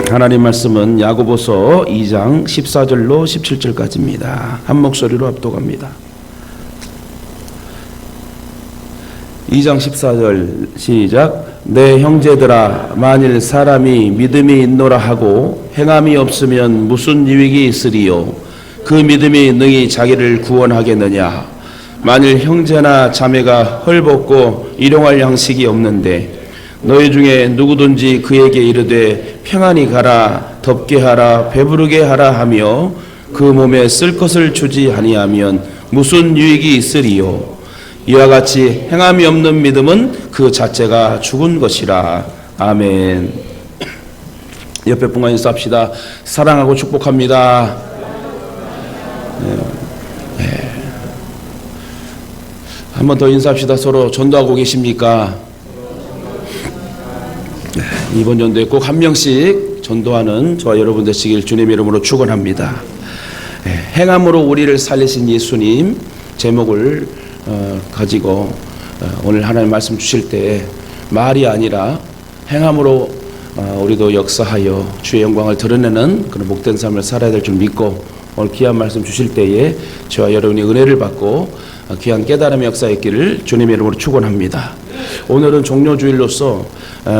하나님 말씀은 야고보서 2장 14절로 17절까지입니다. 한 목소리로 합독합니다. 2장 14절 시작. 내 형제들아, 만일 사람이 믿음이 있노라 하고 행함이 없으면 무슨 유익이 있으리요? 그 믿음이 능히 자기를 구원하겠느냐? 만일 형제나 자매가 헐벗고 일용할 양식이 없는데 너희 중에 누구든지 그에게 이르되 평안히 가라, 덥게 하라, 배부르게 하라 하며 그 몸에 쓸 것을 주지 아니하면 무슨 유익이 있으리요? 이와 같이 행함이 없는 믿음은 그 자체가 죽은 것이라. 아멘. 옆에 분과 인사합시다. 사랑하고 축복합니다. 네. 한 번 더 인사합시다. 서로 전도하고 계십니까? 네. 이번 전도에 꼭 한 명씩 전도하는 저와 여러분 되시길 주님의 이름으로 축원합니다. 네. 행함으로 우리를 살리신 예수님 제목을 가지고 오늘 하나님 말씀 주실 때 말이 아니라 행함으로 우리도 역사하여 주의 영광을 드러내는 그런 복된 삶을 살아야 될 줄 믿고 오늘 귀한 말씀 주실 때에 저와 여러분이 은혜를 받고 귀한 깨달음의 역사했기를 주님의 이름으로 축원합니다. 오늘은 종료주일로서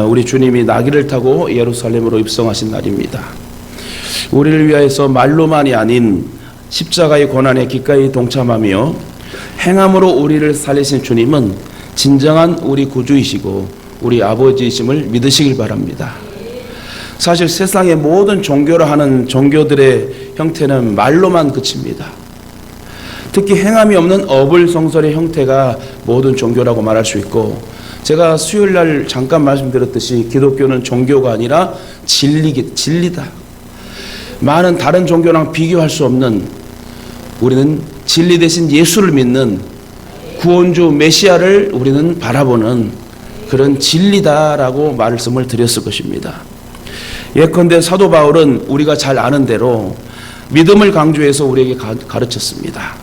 우리 주님이 나귀를 타고 예루살렘으로 입성하신 날입니다. 우리를 위하여서 말로만이 아닌 십자가의 고난에 기꺼이 동참하며 행함으로 우리를 살리신 주님은 진정한 우리 구주이시고 우리 아버지이심을 믿으시길 바랍니다. 사실 세상의 모든 종교를 하는 종교들의 형태는 말로만 그칩니다. 특히 행함이 없는 어불성설의 형태가 모든 종교라고 말할 수 있고, 제가 수요일 날 잠깐 말씀드렸듯이 기독교는 종교가 아니라 진리다. 많은 다른 종교랑 비교할 수 없는, 우리는 진리 대신 예수를 믿는 구원주 메시아를 우리는 바라보는 그런 진리다라고 말씀을 드렸을 것입니다. 예컨대 사도 바울은 우리가 잘 아는 대로 믿음을 강조해서 우리에게 가르쳤습니다.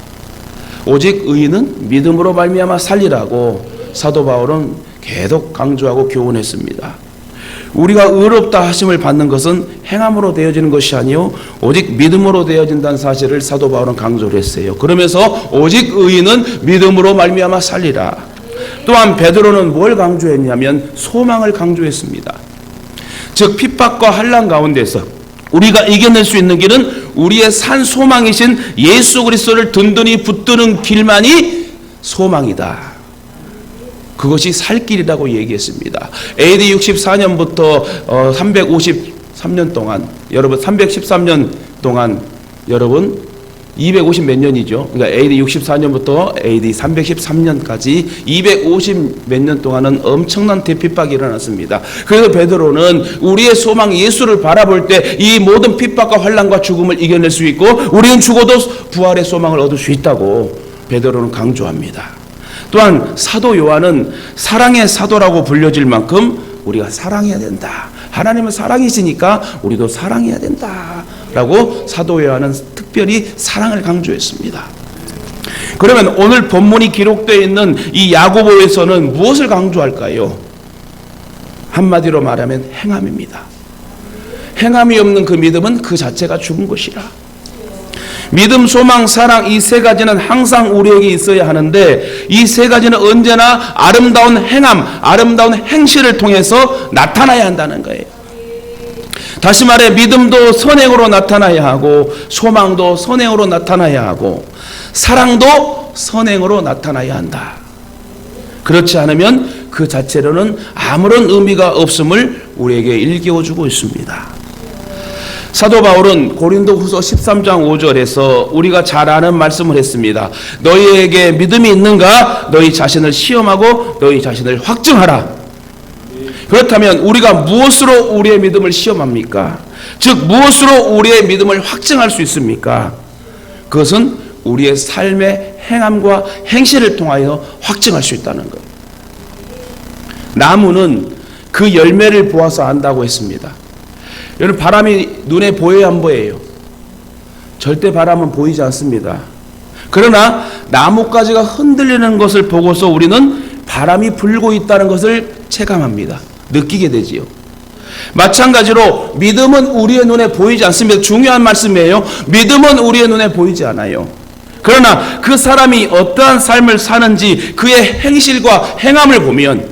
오직 의인은 믿음으로 말미암아 살리라고 사도 바울은 계속 강조하고 교훈했습니다. 우리가 의롭다 하심을 받는 것은 행함으로 되어지는 것이 아니요 오직 믿음으로 되어진다는 사실을 사도 바울은 강조를 했어요. 그러면서 오직 의인은 믿음으로 말미암아 살리라. 또한 베드로는 뭘 강조했냐면 소망을 강조했습니다. 즉 핍박과 환난 가운데서 우리가 이겨낼 수 있는 길은 우리의 산 소망이신 예수 그리스도를 든든히 붙드는 길만이 소망이다. 그것이 살 길이라고 얘기했습니다. AD 64년부터 353년 동안, 여러분 313년 동안, 여러분 250 몇 년이죠. 그러니까 AD 64년부터 AD 313년까지 250 몇 년 동안은 엄청난 대핍박이 일어났습니다. 그래서 베드로는 우리의 소망 예수를 바라볼 때 이 모든 핍박과 환난과 죽음을 이겨낼 수 있고 우리는 죽어도 부활의 소망을 얻을 수 있다고 베드로는 강조합니다. 또한 사도 요한은 사랑의 사도라고 불려질 만큼 우리가 사랑해야 된다. 하나님은 사랑이시니까 우리도 사랑해야 된다 라고 사도 요한은 특별히 사랑을 강조했습니다. 그러면 오늘 본문이 기록되어 있는 이 야고보에서는 무엇을 강조할까요? 한마디로 말하면 행함입니다. 행함이 없는 그 믿음은 그 자체가 죽은 것이라. 믿음, 소망, 사랑 이 세 가지는 항상 우리에게 있어야 하는데 이 세 가지는 언제나 아름다운 행함, 아름다운 행실을 통해서 나타나야 한다는 거예요. 다시 말해 믿음도 선행으로 나타나야 하고 소망도 선행으로 나타나야 하고 사랑도 선행으로 나타나야 한다. 그렇지 않으면 그 자체로는 아무런 의미가 없음을 우리에게 일깨워주고 있습니다. 사도 바울은 고린도후서 13장 5절에서 우리가 잘 아는 말씀을 했습니다. 너희에게 믿음이 있는가? 너희 자신을 시험하고 너희 자신을 확증하라. 그렇다면 우리가 무엇으로 우리의 믿음을 시험합니까? 즉 무엇으로 우리의 믿음을 확증할 수 있습니까? 그것은 우리의 삶의 행함과 행실을 통하여 확증할 수 있다는 것. 나무는 그 열매를 보아서 안다고 했습니다. 여러분 바람이 눈에 보여야 안 보여요? 절대 바람은 보이지 않습니다. 그러나 나뭇가지가 흔들리는 것을 보고서 우리는 바람이 불고 있다는 것을 체감합니다. 느끼게 되지요. 마찬가지로 믿음은 우리의 눈에 보이지 않습니다. 중요한 말씀이에요. 믿음은 우리의 눈에 보이지 않아요. 그러나 그 사람이 어떠한 삶을 사는지 그의 행실과 행함을 보면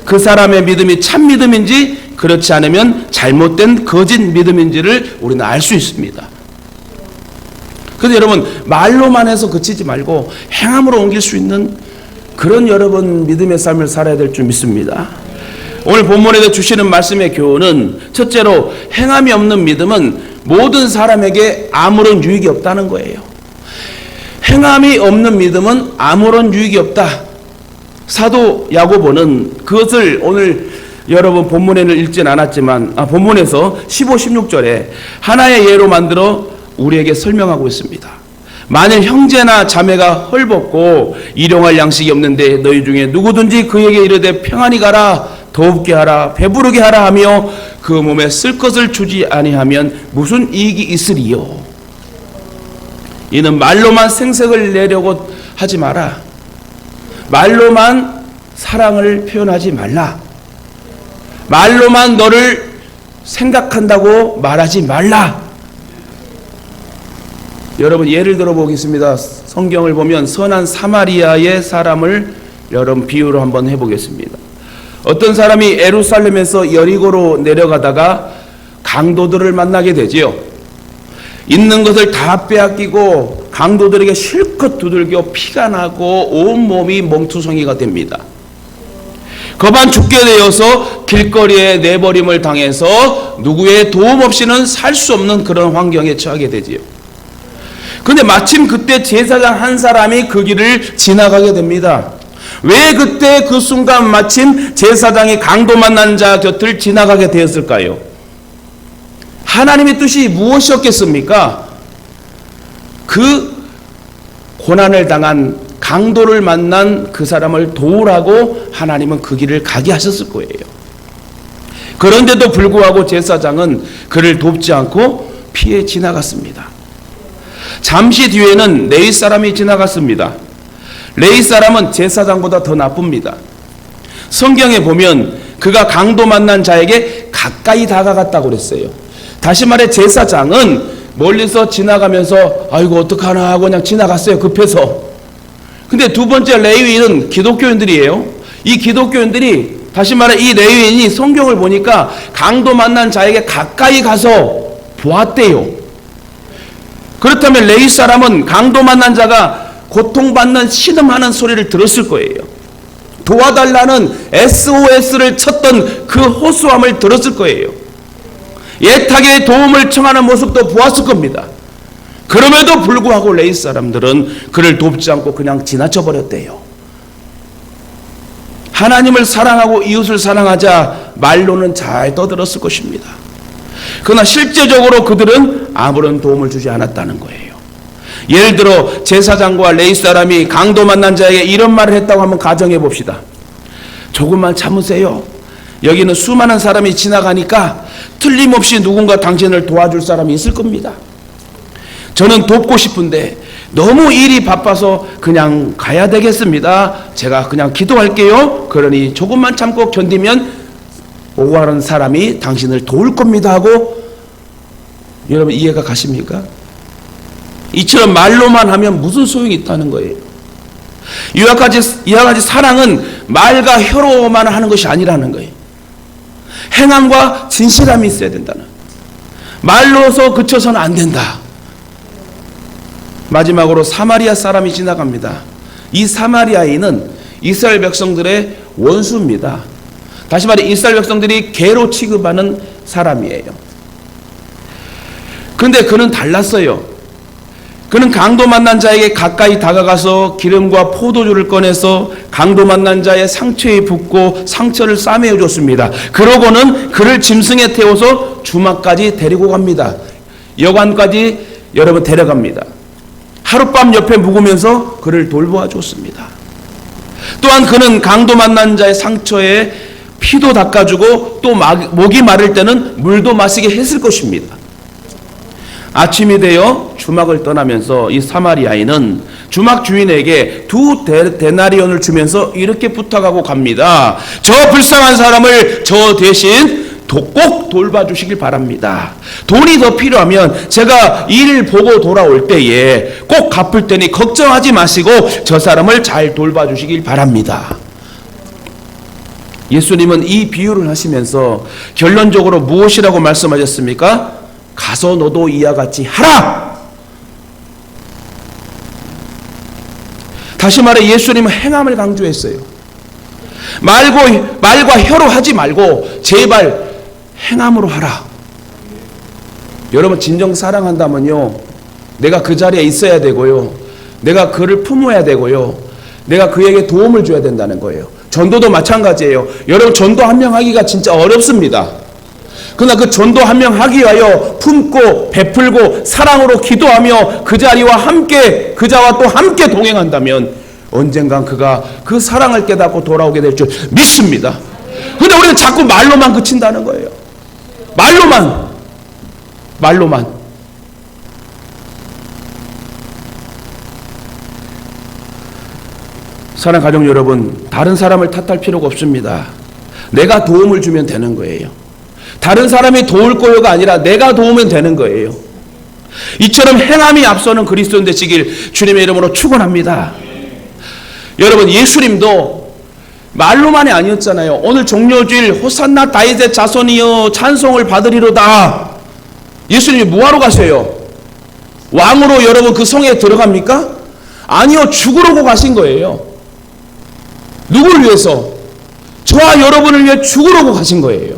그 사람의 믿음이 참 믿음인지 그렇지 않으면 잘못된 거짓 믿음인지를 우리는 알 수 있습니다. 그래서 여러분, 말로만 해서 그치지 말고 행함으로 옮길 수 있는 그런 여러분 믿음의 삶을 살아야 될 줄 믿습니다. 오늘 본문에서 주시는 말씀의 교훈은 첫째로 행함이 없는 믿음은 모든 사람에게 아무런 유익이 없다는 거예요. 행함이 없는 믿음은 아무런 유익이 없다. 사도 야고보는 그것을 오늘 여러분 본문에는 읽진 않았지만 본문에서 15, 16절에 하나의 예로 만들어 우리에게 설명하고 있습니다. 만일 형제나 자매가 헐벗고 일용할 양식이 없는데 너희 중에 누구든지 그에게 이르되 평안히 가라, 더웁게 하라, 배부르게 하라 하며 그 몸에 쓸 것을 주지 아니하면 무슨 이익이 있으리요. 이는 말로만 생색을 내려고 하지 마라. 말로만 사랑을 표현하지 말라. 말로만 너를 생각한다고 말하지 말라. 여러분, 예를 들어 보겠습니다. 성경을 보면 선한 사마리아의 사람을 여러분 비유로 한번 해보겠습니다. 어떤 사람이 예루살렘에서 여리고로 내려가다가 강도들을 만나게 되지요. 있는 것을 다 빼앗기고 강도들에게 실컷 두들겨 피가 나고 온몸이 멍투성이가 됩니다. 거반 죽게 되어서 길거리에 내버림을 당해서 누구의 도움 없이는 살 수 없는 그런 환경에 처하게 되지요. 근데 마침 그때 제사장 한 사람이 그 길을 지나가게 됩니다. 왜 그때 그 순간 마침 제사장이 강도 만난 자 곁을 지나가게 되었을까요? 하나님의 뜻이 무엇이었겠습니까? 그 고난을 당한 강도를 만난 그 사람을 도우라고 하나님은 그 길을 가게 하셨을 거예요. 그런데도 불구하고 제사장은 그를 돕지 않고 피해 지나갔습니다. 잠시 뒤에는 레위 사람이 지나갔습니다. 레위 사람은 제사장보다 더 나쁩니다. 성경에 보면 그가 강도 만난 자에게 가까이 다가갔다고 그랬어요. 다시 말해 제사장은 멀리서 지나가면서 아이고 어떡하나 하고 그냥 지나갔어요. 급해서. 근데 두 번째 레위인은 기독교인들이에요. 이 기독교인들이 다시 말해 이 레위인이 성경을 보니까 강도 만난 자에게 가까이 가서 보았대요. 그렇다면 레위 사람은 강도 만난 자가 고통받는 신음하는 소리를 들었을 거예요. 도와달라는 SOS를 쳤던 그 호소함을 들었을 거예요. 애타게 도움을 청하는 모습도 보았을 겁니다. 그럼에도 불구하고 레위 사람들은 그를 돕지 않고 그냥 지나쳐 버렸대요. 하나님을 사랑하고 이웃을 사랑하자 말로는 잘 떠들었을 것입니다. 그러나 실제적으로 그들은 아무런 도움을 주지 않았다는 거예요. 예를 들어 제사장과 레위 사람이 강도 만난 자에게 이런 말을 했다고 한번 가정해 봅시다. 조금만 참으세요. 여기는 수많은 사람이 지나가니까 틀림없이 누군가 당신을 도와줄 사람이 있을 겁니다. 저는 돕고 싶은데 너무 일이 바빠서 그냥 가야 되겠습니다. 제가 그냥 기도할게요. 그러니 조금만 참고 견디면 오고 가는 사람이 당신을 도울 겁니다 하고, 여러분 이해가 가십니까? 이처럼 말로만 하면 무슨 소용이 있다는 거예요. 이와 같이 사랑은 말과 혀로만 하는 것이 아니라는 거예요. 행함과 진실함이 있어야 된다는, 말로서 그쳐서는 안 된다. 마지막으로 사마리아 사람이 지나갑니다. 이 사마리아인은 이스라엘 백성들의 원수입니다. 다시 말해 이스라엘 백성들이 개로 취급하는 사람이에요. 그런데 그는 달랐어요. 그는 강도 만난 자에게 가까이 다가가서 기름과 포도주를 꺼내서 강도 만난 자의 상처에 붓고 상처를 싸매어 줬습니다. 그러고는 그를 짐승에 태워서 주막까지 데리고 갑니다. 여관까지 여러분 데려갑니다. 하룻밤 옆에 묵으면서 그를 돌보아 줬습니다. 또한 그는 강도 만난 자의 상처에 피도 닦아주고 또 목이 마를 때는 물도 마시게 했을 것입니다. 아침이 되어 주막을 떠나면서 이 사마리아인은 주막 주인에게 2데나리온을 주면서 이렇게 부탁하고 갑니다. 저 불쌍한 사람을 저 대신 꼭 돌봐주시길 바랍니다. 돈이 더 필요하면 제가 일 보고 돌아올 때에 꼭 갚을 테니 걱정하지 마시고 저 사람을 잘 돌봐주시길 바랍니다. 예수님은 이 비유를 하시면서 결론적으로 무엇이라고 말씀하셨습니까? 가서 너도 이와 같이 하라! 다시 말해 예수님은 행함을 강조했어요. 말과 혀로 하지 말고 제발 행함으로 하라. 여러분 진정 사랑한다면요, 내가 그 자리에 있어야 되고요, 내가 그를 품어야 되고요, 내가 그에게 도움을 줘야 된다는 거예요. 전도도 마찬가지예요. 여러분 전도 한 명 하기가 진짜 어렵습니다. 그러나 그 전도 한 명 하기 위하여 품고 베풀고 사랑으로 기도하며 그 자리와 함께 그자와 또 함께 동행한다면 언젠간 그가 그 사랑을 깨닫고 돌아오게 될 줄 믿습니다. 그런데 우리는 자꾸 말로만 그친다는 거예요. 말로만. 사랑 가족 여러분, 다른 사람을 탓할 필요가 없습니다. 내가 도움을 주면 되는 거예요. 다른 사람이 도울 거요가 아니라 내가 도우면 되는 거예요. 이처럼 행함이 앞서는 그리스도인 되시길 주님의 이름으로 축원합니다. 여러분 예수님도 말로만이 아니었잖아요. 오늘 종료주일 호산나 다윗의 자손이여 찬송을 받으리로다. 예수님이 뭐하러 가세요? 왕으로 여러분 그 성에 들어갑니까? 아니요, 죽으려고 가신 거예요. 누구를 위해서? 저와 여러분을 위해 죽으려고 가신 거예요.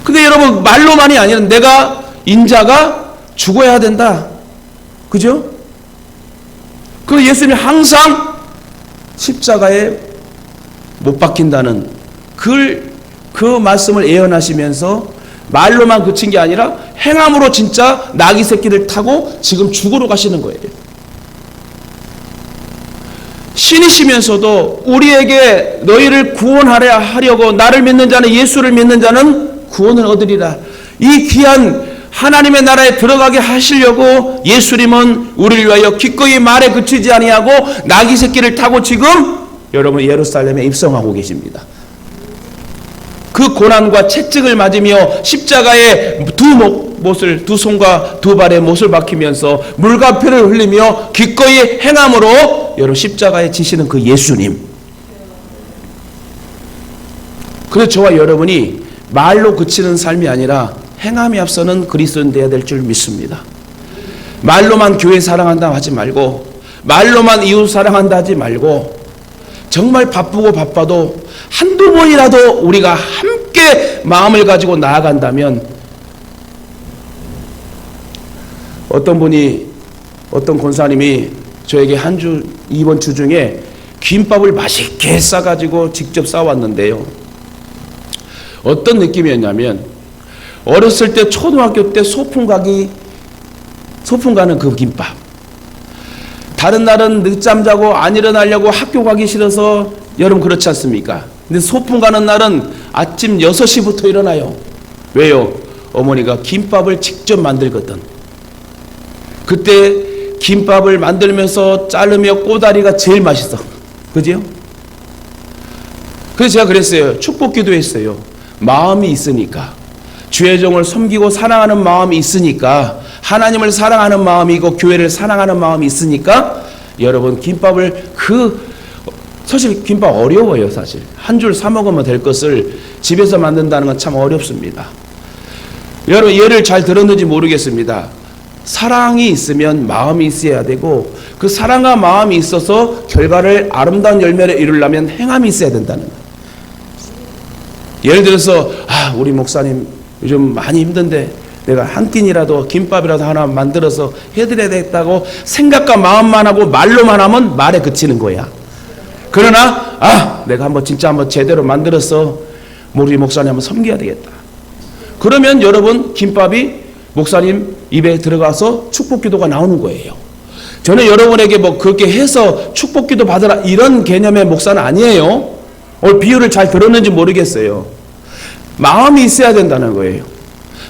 근데 여러분 말로만이 아니라 내가 인자가 죽어야 된다. 그죠? 그래서 예수님이 항상 십자가에 못 박힌다는 그 말씀을 예언하시면서 말로만 그친 게 아니라 행함으로 진짜 나귀 새끼를 타고 지금 죽으러 가시는 거예요. 신이시면서도 우리에게 너희를 구원하려 하려고 나를 믿는 자는 예수를 믿는 자는 구원을 얻으리라. 이 귀한 하나님의 나라에 들어가게 하시려고 예수님은 우리를 위하여 기꺼이 말에 그치지 아니하고 나귀 새끼를 타고 지금 여러분 예루살렘에 입성하고 계십니다. 그 고난과 채찍을 맞으며 십자가에 두 손과 두 발에 못을 박히면서 물과 피를 흘리며 기꺼이 행함으로 여러분 십자가에 지시는 그 예수님. 그래서 저와 여러분이 말로 그치는 삶이 아니라 행함이 앞서는 그리스도인 되어야 될 줄 믿습니다. 말로만 교회 사랑한다 하지 말고 말로만 이웃 사랑한다 하지 말고 정말 바쁘고 바빠도 한두 번이라도 우리가 함께 마음을 가지고 나아간다면 어떤 권사님이 저에게 이번 주 중에 김밥을 맛있게 싸가지고 직접 싸왔는데요. 어떤 느낌이었냐면 어렸을 때 초등학교 때 소풍 가는 그 김밥. 다른 날은 늦잠 자고 안 일어나려고 학교 가기 싫어서 여러분 그렇지 않습니까? 근데 소풍 가는 날은 아침 6시부터 일어나요. 왜요? 어머니가 김밥을 직접 만들거든. 그때 김밥을 만들면서 자르며 꼬다리가 제일 맛있어. 그죠? 그래서 제가 그랬어요. 축복기도 했어요. 마음이 있으니까. 주의 종을 섬기고 사랑하는 마음이 있으니까, 하나님을 사랑하는 마음이고 교회를 사랑하는 마음이 있으니까 여러분 김밥을 사실 김밥 어려워요. 사실 한 줄 사 먹으면 될 것을 집에서 만든다는 건 참 어렵습니다. 여러분 예를 잘 들었는지 모르겠습니다. 사랑이 있으면 마음이 있어야 되고 그 사랑과 마음이 있어서 결과를 아름다운 열매를 이루려면 행함이 있어야 된다는 거예요. 예를 들어서 우리 목사님 요즘 많이 힘든데 내가 한 끼니라도 김밥이라도 하나 만들어서 해드려야 되겠다고 생각과 마음만 하고 말로만 하면 말에 그치는 거야. 그러나 내가 진짜 한번 제대로 만들어서 우리 목사님 한번 섬겨야 되겠다. 그러면 여러분 김밥이 목사님 입에 들어가서 축복기도가 나오는 거예요. 저는 여러분에게 그렇게 해서 축복기도 받으라 이런 개념의 목사는 아니에요. 오늘 비유를 잘 들었는지 모르겠어요. 마음이 있어야 된다는 거예요.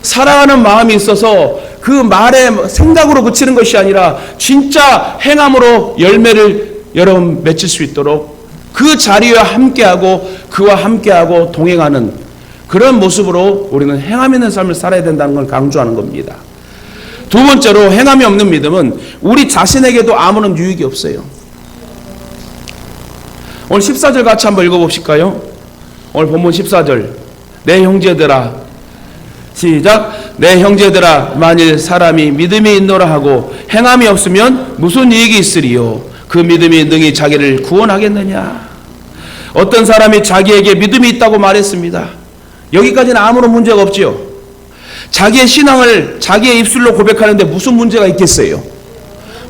사랑하는 마음이 있어서 그 말에 생각으로 그치는 것이 아니라 진짜 행함으로 열매를 여러분 맺을 수 있도록 그 자리와 함께하고 그와 함께하고 동행하는 그런 모습으로 우리는 행함 있는 삶을 살아야 된다는 걸 강조하는 겁니다. 두 번째로 행함이 없는 믿음은 우리 자신에게도 아무런 유익이 없어요. 오늘 14절 같이 한번 읽어봅실까요? 오늘 본문 14절. 내 형제들아, 시작. 내 형제들아, 만일 사람이 믿음이 있노라 하고 행함이 없으면 무슨 이익이 있으리요? 그 믿음이 능히 자기를 구원하겠느냐? 어떤 사람이 자기에게 믿음이 있다고 말했습니다. 여기까지는 아무런 문제가 없지요. 자기의 신앙을 자기의 입술로 고백하는데 무슨 문제가 있겠어요?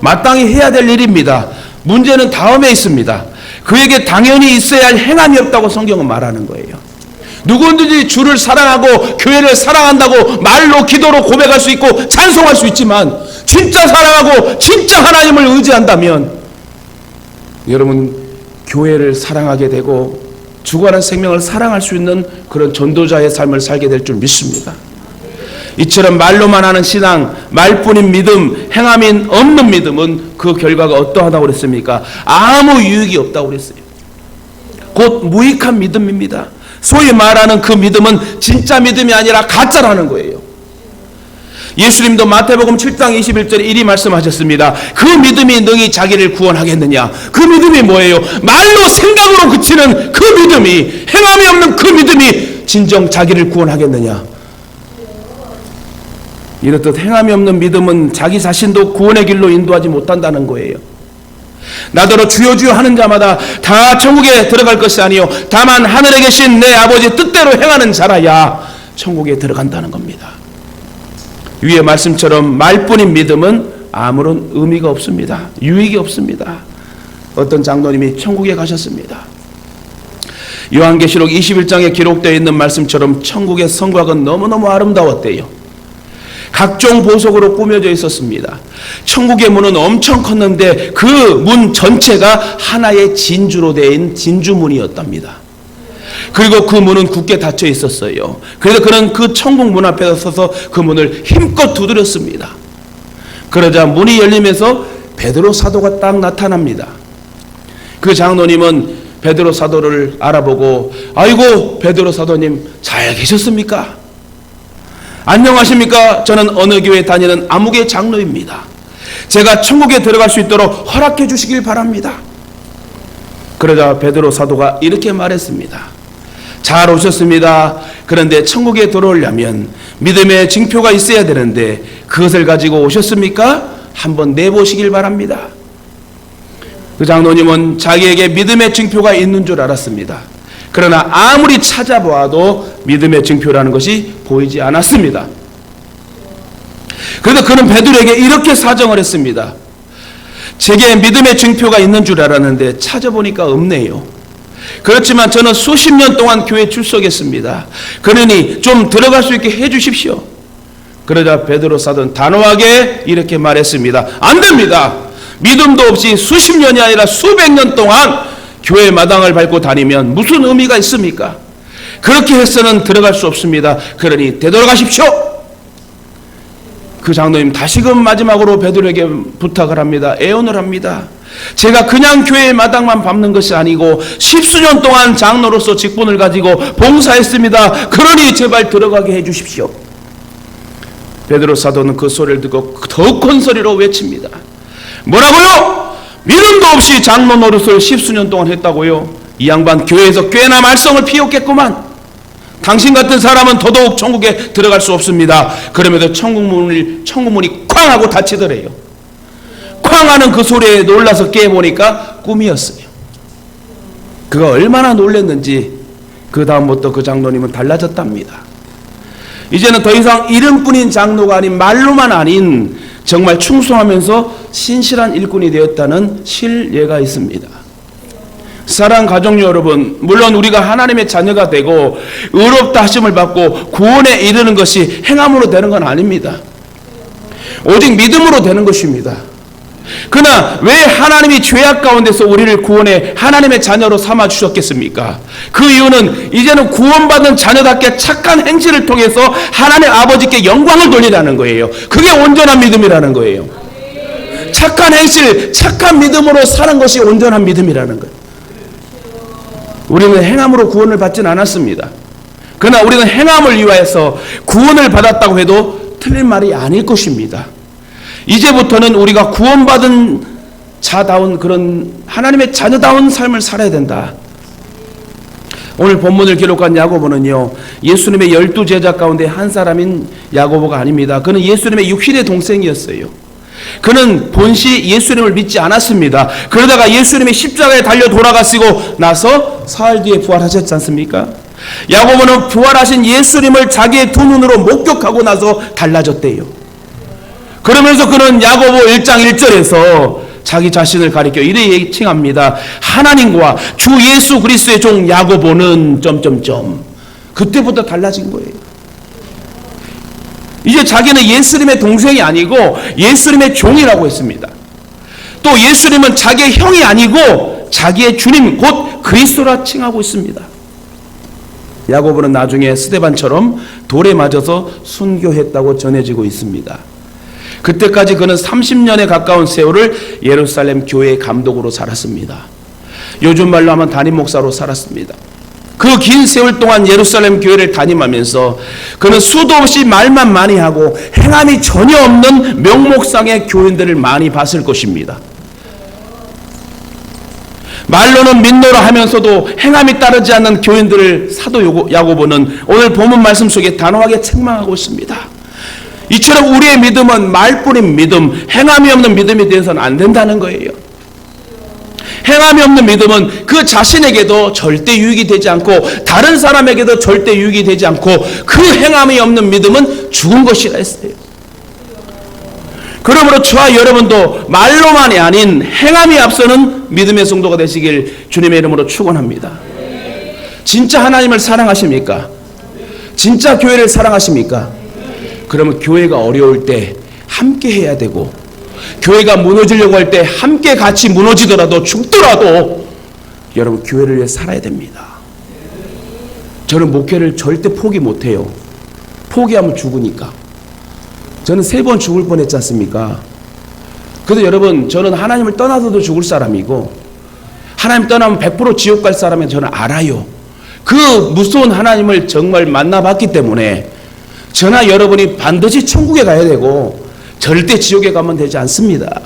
마땅히 해야 될 일입니다. 문제는 다음에 있습니다. 그에게 당연히 있어야 할 행함이 없다고 성경은 말하는 거예요. 누구든지 주를 사랑하고 교회를 사랑한다고 말로 기도로 고백할 수 있고 찬송할 수 있지만 진짜 사랑하고 진짜 하나님을 의지한다면 여러분 교회를 사랑하게 되고 죽어가는 생명을 사랑할 수 있는 그런 전도자의 삶을 살게 될 줄 믿습니다. 이처럼 말로만 하는 신앙, 말뿐인 믿음, 행함이 없는 믿음은 그 결과가 어떠하다고 그랬습니까? 아무 유익이 없다고 그랬어요. 곧 무익한 믿음입니다. 소위 말하는 그 믿음은 진짜 믿음이 아니라 가짜라는 거예요. 예수님도 마태복음 7장 21절에 이리 말씀하셨습니다. 그 믿음이 능히 자기를 구원하겠느냐? 그 믿음이 뭐예요? 말로 생각으로 그치는 그 믿음이, 행함이 없는 그 믿음이 진정 자기를 구원하겠느냐? 이렇듯 행함이 없는 믿음은 자기 자신도 구원의 길로 인도하지 못한다는 거예요. 나더러 주여 주여 하는 자마다 다 천국에 들어갈 것이 아니요 다만 하늘에 계신 내 아버지 뜻대로 행하는 자라야 천국에 들어간다는 겁니다. 위의 말씀처럼 말뿐인 믿음은 아무런 의미가 없습니다. 유익이 없습니다. 어떤 장로님이 천국에 가셨습니다. 요한계시록 21장에 기록되어 있는 말씀처럼 천국의 성곽은 너무너무 아름다웠대요. 각종 보석으로 꾸며져 있었습니다. 천국의 문은 엄청 컸는데 그 문 전체가 하나의 진주로 된 진주문이었답니다. 그리고 그 문은 굳게 닫혀 있었어요. 그래서 그는 그 천국 문 앞에 서서 그 문을 힘껏 두드렸습니다. 그러자 문이 열리면서 베드로 사도가 딱 나타납니다. 그 장로님은 베드로 사도를 알아보고 아이고 베드로 사도님 잘 계셨습니까? 안녕하십니까? 저는 어느 교회 다니는 아무개 장로입니다. 제가 천국에 들어갈 수 있도록 허락해 주시길 바랍니다. 그러자 베드로 사도가 이렇게 말했습니다. 잘 오셨습니다. 그런데 천국에 들어오려면 믿음의 징표가 있어야 되는데 그것을 가지고 오셨습니까? 한번 내보시길 바랍니다. 그 장로님은 자기에게 믿음의 징표가 있는 줄 알았습니다. 그러나 아무리 찾아보아도 믿음의 징표라는 것이 보이지 않았습니다. 그래서 그는 베드로에게 이렇게 사정을 했습니다. 제게 믿음의 징표가 있는 줄 알았는데 찾아보니까 없네요. 그렇지만 저는 수십 년 동안 교회에 출석했습니다. 그러니 좀 들어갈 수 있게 해 주십시오. 그러자 베드로 사도는 단호하게 이렇게 말했습니다. 안 됩니다. 믿음도 없이 수십 년이 아니라 수백 년 동안 교회 마당을 밟고 다니면 무슨 의미가 있습니까? 그렇게 해서는 들어갈 수 없습니다. 그러니 되돌아가십시오. 그 장로님 다시금 마지막으로 베드로에게 부탁을 합니다. 애원을 합니다. 제가 그냥 교회 마당만 밟는 것이 아니고 십수년 동안 장로로서 직분을 가지고 봉사했습니다. 그러니 제발 들어가게 해 주십시오. 베드로 사도는 그 소리를 듣고 더욱 큰 소리로 외칩니다. 뭐라고요? 믿음도 없이 장로 노릇을 십수년 동안 했다고요? 이 양반 교회에서 꽤나 말썽을 피웠겠구만. 당신 같은 사람은 더더욱 천국에 들어갈 수 없습니다. 그러면서 천국문이 쾅 하고 닫히더래요. 쾅 하는 그 소리에 놀라서 깨보니까 꿈이었어요. 그가 얼마나 놀랐는지 그 다음부터 그 장로님은 달라졌답니다. 이제는 더 이상 이름뿐인 장로가 아닌 말로만 아닌 정말 충성하면서 신실한 일꾼이 되었다는 실예가 있습니다. 사랑 가족 여러분, 물론 우리가 하나님의 자녀가 되고 의롭다 하심을 받고 구원에 이르는 것이 행함으로 되는 건 아닙니다. 오직 믿음으로 되는 것입니다. 그러나 왜 하나님이 죄악 가운데서 우리를 구원해 하나님의 자녀로 삼아 주셨겠습니까? 그 이유는 이제는 구원받은 자녀답게 착한 행실을 통해서 하나님 아버지께 영광을 돌리라는 거예요. 그게 온전한 믿음이라는 거예요. 착한 행실, 착한 믿음으로 사는 것이 온전한 믿음이라는 거예요. 우리는 행함으로 구원을 받지는 않았습니다. 그러나 우리는 행함을 위하여서 구원을 받았다고 해도 틀린 말이 아닐 것입니다. 이제부터는 우리가 구원받은 자다운 그런 하나님의 자녀다운 삶을 살아야 된다. 오늘 본문을 기록한 야고보는요, 예수님의 12제자 가운데 한 사람인 야고보가 아닙니다. 그는 예수님의 육신의 동생이었어요. 그는 본시 예수님을 믿지 않았습니다. 그러다가 예수님이 십자가에 달려 돌아가시고 나서 사흘 뒤에 부활하셨지 않습니까? 야고보는 부활하신 예수님을 자기의 두 눈으로 목격하고 나서 달라졌대요. 그러면서 그는 야고보 1장 1절에서 자기 자신을 가리켜 이래 칭합니다. 하나님과 주 예수 그리스도의 종 야고보는 그때부터 달라진 거예요. 이제 자기는 예수님의 동생이 아니고 예수님의 종이라고 했습니다. 또 예수님은 자기의 형이 아니고 자기의 주님 곧 그리스도라 칭하고 있습니다. 야고보는 나중에 스데반처럼 돌에 맞아서 순교했다고 전해지고 있습니다. 그때까지 그는 30년에 가까운 세월을 예루살렘 교회의 감독으로 살았습니다. 요즘 말로 하면 담임 목사로 살았습니다. 그 긴 세월 동안 예루살렘 교회를 담임하면서 그는 수도 없이 말만 많이 하고 행함이 전혀 없는 명목상의 교인들을 많이 봤을 것입니다. 말로는 믿노라 하면서도 행함이 따르지 않는 교인들을 사도 야고보는 오늘 본문 말씀 속에 단호하게 책망하고 있습니다. 이처럼 우리의 믿음은 말뿐인 믿음, 행함이 없는 믿음이 되어서는 안 된다는 거예요. 행함이 없는 믿음은 그 자신에게도 절대 유익이 되지 않고 다른 사람에게도 절대 유익이 되지 않고 그 행함이 없는 믿음은 죽은 것이라 했어요. 그러므로 저와 여러분도 말로만이 아닌 행함이 앞서는 믿음의 성도가 되시길 주님의 이름으로 축원합니다. 진짜 하나님을 사랑하십니까? 진짜 교회를 사랑하십니까? 그러면 교회가 어려울 때 함께 해야 되고 교회가 무너지려고 할 때 함께 같이 무너지더라도 죽더라도 여러분 교회를 위해 살아야 됩니다. 저는 목회를 절대 포기 못해요. 포기하면 죽으니까. 저는 3번 죽을 뻔했지 않습니까? 그래서 여러분 저는 하나님을 떠나서도 죽을 사람이고 하나님 떠나면 100% 지옥 갈 사람은 저는 알아요. 그 무서운 하나님을 정말 만나봤기 때문에 저나 여러분이 반드시 천국에 가야 되고 절대 지옥에 가면 되지 않습니다.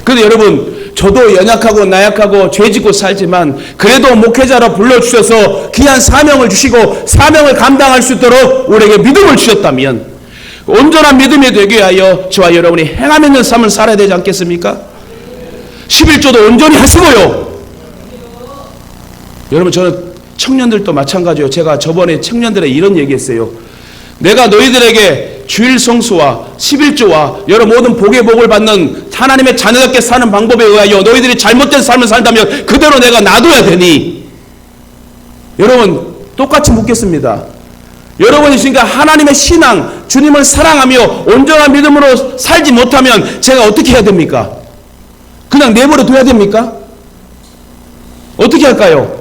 그런데 여러분 저도 연약하고 나약하고 죄짓고 살지만 그래도 목회자로 불러주셔서 귀한 사명을 주시고 사명을 감당할 수 있도록 우리에게 믿음을 주셨다면 온전한 믿음이 되게 하여 저와 여러분이 행함 있는 삶을 살아야 되지 않겠습니까? 11조도 온전히 하시고요. 여러분 저는 청년들도 마찬가지예요. 제가 저번에 청년들에 이런 얘기했어요. 내가 너희들에게 주일 성수와 11조와 여러 모든 복의 복을 받는 하나님의 자녀답게 사는 방법에 의하여 너희들이 잘못된 삶을 살다면 그대로 내가 놔둬야 되니 여러분 똑같이 묻겠습니다. 여러분이 지금 하나님의 신앙 주님을 사랑하며 온전한 믿음으로 살지 못하면 제가 어떻게 해야 됩니까? 그냥 내버려 둬야 됩니까? 어떻게 할까요?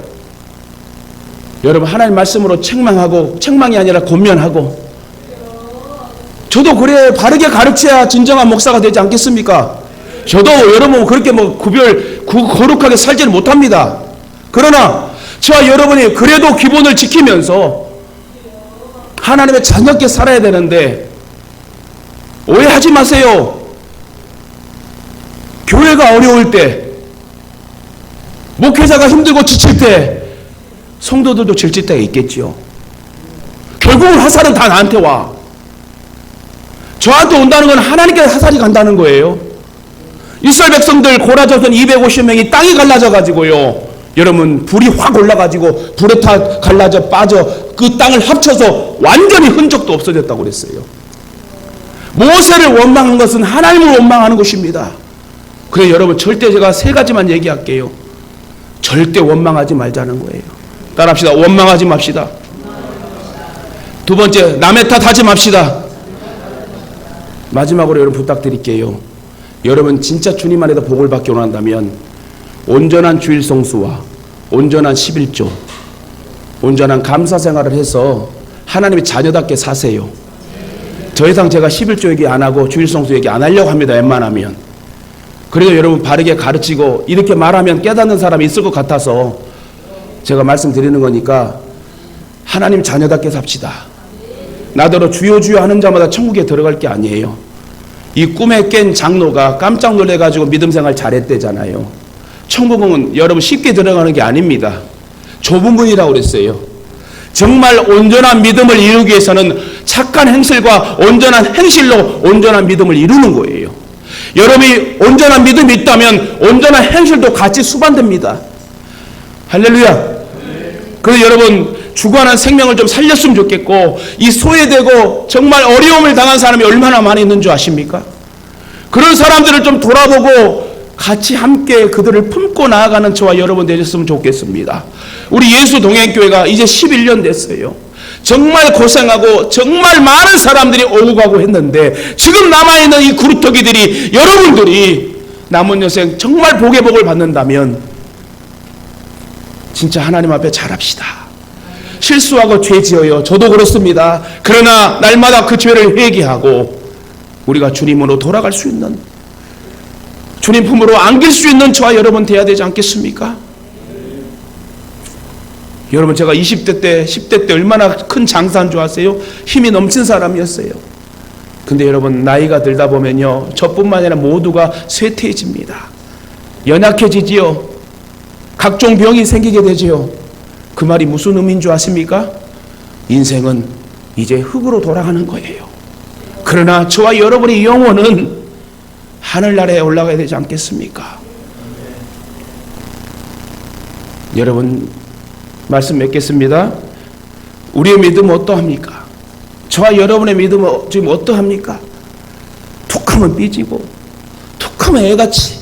여러분 하나님 말씀으로 책망하고 책망이 아니라 권면하고 저도 그래 바르게 가르쳐야 진정한 목사가 되지 않겠습니까? 저도 여러분 그렇게 거룩하게 살지는 못합니다. 그러나 저와 여러분이 그래도 기본을 지키면서 하나님의 자녀답게 살아야 되는데 오해하지 마세요. 교회가 어려울 때 목회자가 힘들고 지칠 때 성도들도 질질 때가 있겠지요. 결국은 화살은 다 나한테 와. 저한테 온다는 건 하나님께 화살이 간다는 거예요. 이스라엘 백성들 고라져선 250명이 땅이 갈라져 가지고요. 여러분 불이 확 올라가지고 불에 다 갈라져 빠져 그 땅을 합쳐서 완전히 흔적도 없어졌다고 그랬어요. 모세를 원망한 것은 하나님을 원망하는 것입니다. 그래 여러분 절대 제가 3가지만 얘기할게요. 절대 원망하지 말자는 거예요. 따라합시다. 원망하지 맙시다. 2번째 남의 탓 하지 맙시다. 마지막으로 여러분 부탁드릴게요. 여러분 진짜 주님 안에서 복을 받기 원한다면 온전한 주일 성수와 온전한 11조 온전한 감사 생활을 해서 하나님의 자녀답게 사세요. 더 이상 제가 11조 얘기 안 하고 주일 성수 얘기 안 하려고 합니다. 웬만하면. 그래도 여러분 바르게 가르치고 이렇게 말하면 깨닫는 사람이 있을 것 같아서 제가 말씀드리는 거니까 하나님 자녀답게 삽시다. 나더러 주여 주여 하는 자마다 천국에 들어갈 게 아니에요. 이 꿈에 깬 장로가 깜짝 놀래가지고 믿음 생활 잘했대잖아요. 천국은 여러분 쉽게 들어가는 게 아닙니다. 좁은 문이라고 그랬어요. 정말 온전한 믿음을 이루기 위해서는 착한 행실과 온전한 행실로 온전한 믿음을 이루는 거예요. 여러분이 온전한 믿음이 있다면 온전한 행실도 같이 수반됩니다. 할렐루야. 그래서 여러분 죽어가는 생명을 좀 살렸으면 좋겠고, 이 소외되고 정말 어려움을 당한 사람이 얼마나 많이 있는 줄 아십니까? 그런 사람들을 좀 돌아보고 같이 함께 그들을 품고 나아가는 저와 여러분 되셨으면 좋겠습니다. 우리 예수 동행교회가 이제 11년 됐어요. 정말 고생하고 정말 많은 사람들이 오고 가고 했는데, 지금 남아있는 이 구루터기들이, 여러분들이 남은 여생 정말 복의 복을 받는다면 진짜 하나님 앞에 잘합시다. 실수하고 죄 지어요. 저도 그렇습니다. 그러나 날마다 그 죄를 회개하고 우리가 주님으로 돌아갈 수 있는, 주님 품으로 안길 수 있는 저와 여러분 되어야 되지 않겠습니까? 여러분, 제가 20대 때 10대 때 얼마나 큰 장사한 줄 아세요? 힘이 넘친 사람이었어요. 근데 여러분 나이가 들다 보면요, 저뿐만 아니라 모두가 쇠퇴해집니다. 연약해지지요. 각종 병이 생기게 되지요. 그 말이 무슨 의미인 줄 아십니까? 인생은 이제 흙으로 돌아가는 거예요. 그러나 저와 여러분의 영혼은 하늘나라에 올라가야 되지 않겠습니까? 여러분 말씀 맺겠습니다. 우리의 믿음은 어떠합니까? 저와 여러분의 믿음은 지금 어떠합니까? 툭하면 삐지고 툭하면 애같이.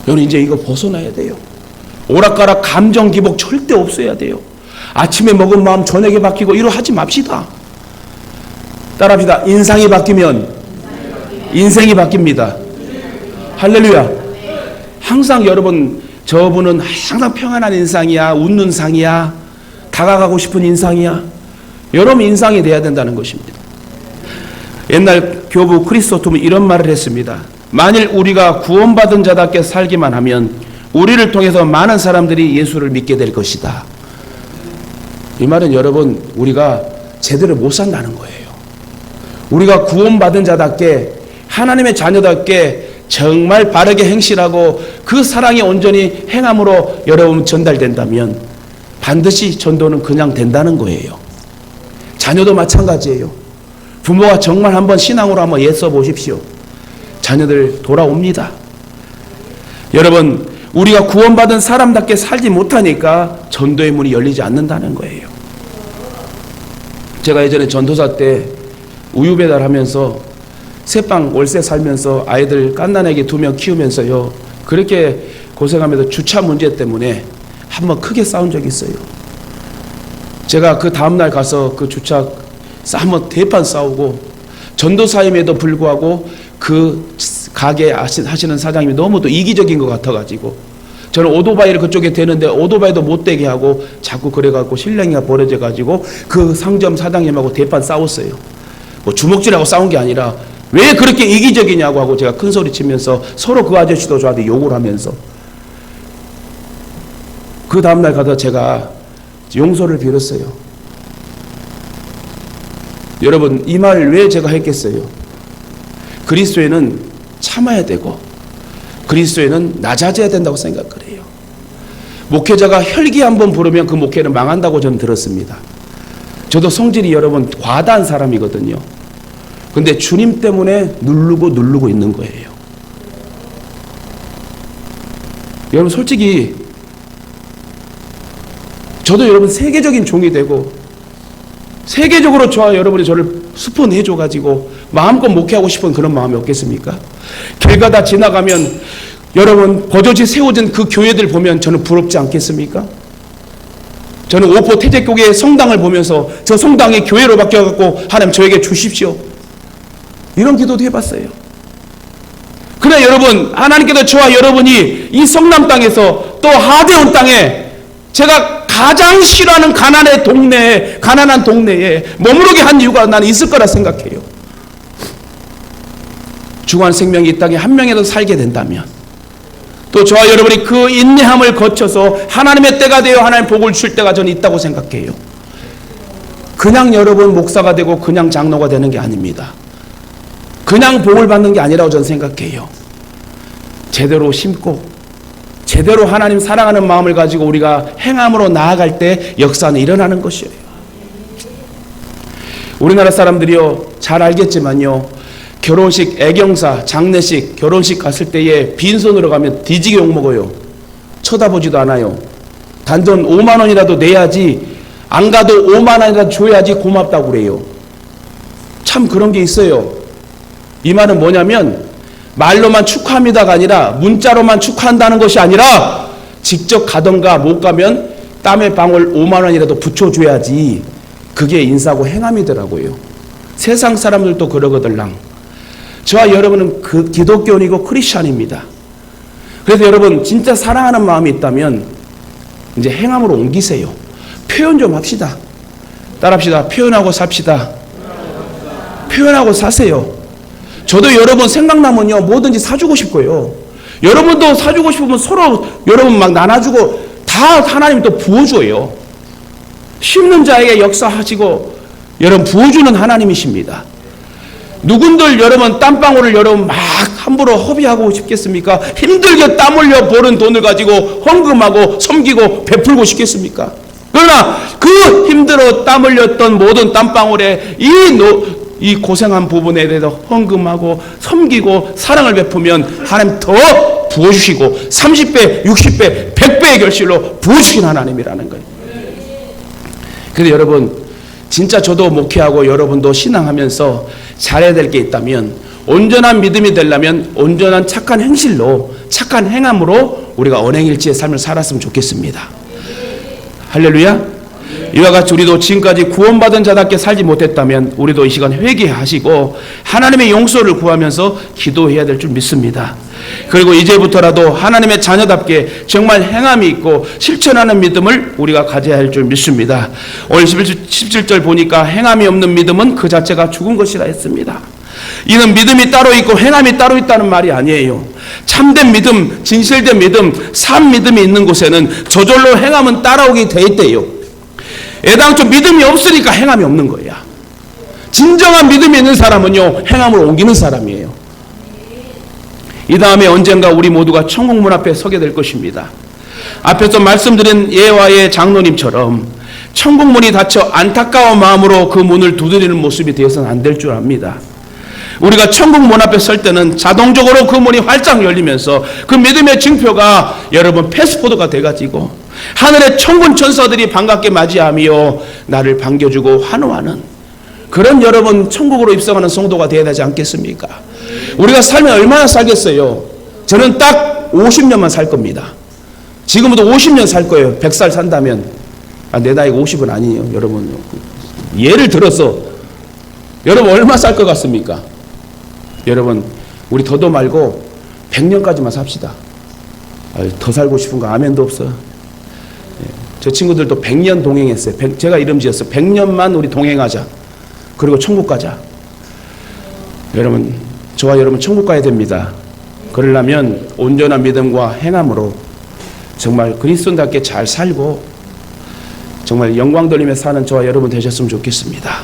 여러분 이제 이거 벗어나야 돼요. 오락가락 감정 기복 절대 없어야 돼요. 아침에 먹은 마음 저녁에 바뀌고 이러 하지 맙시다. 따라합시다. 인상이 바뀌면 인생이 바뀝니다. 할렐루야. 항상 여러분, 저분은 항상 평안한 인상이야, 웃는 상이야, 다가가고 싶은 인상이야. 여러분 인상이 돼야 된다는 것입니다. 옛날 교부 크리스토톰은 이런 말을 했습니다. 만일 우리가 구원받은 자답게 살기만 하면 우리를 통해서 많은 사람들이 예수를 믿게 될 것이다. 이 말은 여러분, 우리가 제대로 못 산다는 거예요. 우리가 구원받은 자답게, 하나님의 자녀답게 정말 바르게 행실하고 그 사랑이 온전히 행함으로 여러분 전달된다면 반드시 전도는 그냥 된다는 거예요. 자녀도 마찬가지예요. 부모가 정말 한번 신앙으로 한번 애써 보십시오. 자녀들 돌아옵니다. 여러분, 우리가 구원받은 사람답게 살지 못하니까 전도의 문이 열리지 않는다는 거예요. 제가 예전에 전도사 때 우유 배달하면서 새빵 월세 살면서 아이들 갓난아기 2명 키우면서요, 그렇게 고생하면서 주차 문제 때문에 한번 크게 싸운 적이 있어요. 제가 그 다음날 가서 그 주차 한번 대판 싸우고, 전도사임에도 불구하고 그 가게 하시는 사장님이 너무 또 이기적인 것 같아가지고 저는 오토바이를 그쪽에 대는데 오토바이도 못 대게 하고 자꾸 그래갖고 실랑이가 벌어져가지고 그 상점 사장님하고 대판 싸웠어요. 뭐 주먹질하고 싸운 게 아니라 왜 그렇게 이기적이냐고 하고 제가 큰 소리 치면서 서로 그 아저씨도 저한테 욕을 하면서, 그 다음날 가서 제가 용서를 빌었어요. 여러분 이 말 왜 제가 했겠어요? 그리스도에는 참아야 되고 그리스도에는 낮아져야 된다고 생각을 해요. 목회자가 혈기 한번 부르면 그 목회는 망한다고 저는 들었습니다. 저도 성질이 여러분 과다한 사람이거든요. 근데 주님 때문에 누르고 있는 거예요. 여러분 솔직히 저도 여러분 세계적인 종이 되고 세계적으로 저와 여러분이 저를 스폰해줘가지고 마음껏 목회하고 싶은 그런 마음이 없겠습니까? 길 가다 지나가면 여러분 버젓이 세워진 그 교회들 보면 저는 부럽지 않겠습니까? 저는 오포 태제교회 성당을 보면서 저 성당이 교회로 바뀌어갖고 하나님 저에게 주십시오, 이런 기도도 해봤어요. 그러나 여러분 하나님께서 저와 여러분이 이 성남 땅에서 또 하대원 땅에 제가 가장 싫어하는 가난한 동네에 머무르게 한 이유가 나는 있을 거라 생각해요. 중한 생명이 이 땅에 한 명이라도 살게 된다면 또 저와 여러분이 그 인내함을 거쳐서 하나님의 때가 되어 하나님 복을 줄 때가 저는 있다고 생각해요. 그냥 여러분 목사가 되고 그냥 장로가 되는 게 아닙니다. 그냥 복을 받는 게 아니라고 저는 생각해요. 제대로 심고 제대로 하나님 사랑하는 마음을 가지고 우리가 행함으로 나아갈 때 역사는 일어나는 것이에요. 우리나라 사람들이요 잘 알겠지만요, 결혼식, 애경사, 장례식, 결혼식 갔을 때에 빈손으로 가면 뒤지게 욕먹어요. 쳐다보지도 않아요. 단돈 5만 원이라도 내야지, 안 가도 5만 원이라도 줘야지 고맙다고 그래요. 참 그런 게 있어요. 이 말은 뭐냐면 말로만 축하합니다가 아니라, 문자로만 축하한다는 것이 아니라 직접 가던가 못 가면 땀의 방울 5만 원이라도 붙여줘야지 그게 인사고 행함이더라고요. 세상 사람들도 그러거들랑. 저와 여러분은 그 기독교인이고 크리스찬입니다. 그래서 여러분 진짜 사랑하는 마음이 있다면 이제 행함으로 옮기세요. 표현 좀 합시다. 따라합시다. 표현하고 삽시다. 표현하고 사세요. 저도 여러분 생각나면요 뭐든지 사주고 싶고요. 여러분도 사주고 싶으면 서로 여러분 막 나눠주고 다 하나님 또 부어줘요. 심는 자에게 역사하시고 여러분 부어주는 하나님이십니다. 누군들 여러분 땀방울을 여러분 막 함부로 허비하고 싶겠습니까? 힘들게 땀 흘려 버는 돈을 가지고 헌금하고 섬기고 베풀고 싶겠습니까? 그러나 그 힘들어 땀 흘렸던 모든 땀방울에 이 고생한 부분에 대해서 헌금하고 섬기고 사랑을 베푸면 하나님 더 부어주시고 30배, 60배, 100배의 결실로 부어주신 하나님이라는 거예요. 그래서 여러분 진짜 저도 목회하고 여러분도 신앙하면서 잘해야 될 게 있다면, 온전한 믿음이 되려면 온전한 착한 행실로, 착한 행함으로 우리가 언행일치의 삶을 살았으면 좋겠습니다. 할렐루야. 이와 같이 우리도 지금까지 구원받은 자답게 살지 못했다면 우리도 이 시간 회개하시고 하나님의 용서를 구하면서 기도해야 될 줄 믿습니다. 그리고 이제부터라도 하나님의 자녀답게 정말 행함이 있고 실천하는 믿음을 우리가 가져야 할 줄 믿습니다. 오늘 17절 보니까 행함이 없는 믿음은 그 자체가 죽은 것이라 했습니다. 이는 믿음이 따로 있고 행함이 따로 있다는 말이 아니에요. 참된 믿음, 진실된 믿음, 산 믿음이 있는 곳에는 저절로 행함은 따라오게 돼 있대요. 애당초 믿음이 없으니까 행함이 없는 거야. 진정한 믿음이 있는 사람은요 행함으로 옮기는 사람이에요. 이 다음에 언젠가 우리 모두가 천국 문 앞에 서게 될 것입니다. 앞에서 말씀드린 예화의 장로님처럼 천국 문이 닫혀 안타까운 마음으로 그 문을 두드리는 모습이 되어서는 안 될 줄 압니다. 우리가 천국 문 앞에 설 때는 자동적으로 그 문이 활짝 열리면서 그 믿음의 증표가 여러분 패스포드가 돼가지고 하늘의 천군 천사들이 반갑게 맞이하며 나를 반겨주고 환호하는 그런 여러분 천국으로 입성하는 성도가 되어야 되지 않겠습니까? 우리가 살면 얼마나 살겠어요? 저는 딱 50년만 살 겁니다. 지금부터 50년 살 거예요. 100살 산다면. 내 나이가 50은 아니에요. 여러분 예를 들어서 여러분 얼마 살 것 같습니까? 여러분 우리 더도 말고 100년까지만 삽시다. 더 살고 싶은 거 아멘도 없어. 저 친구들도 100년 동행했어요. 제가 이름 지었어요. 100년만 우리 동행하자. 그리고 천국 가자. 여러분 저와 여러분 천국 가야 됩니다. 그러려면 온전한 믿음과 행함으로 정말 그리스도인답게 잘 살고 정말 영광 돌리며 사는 저와 여러분 되셨으면 좋겠습니다.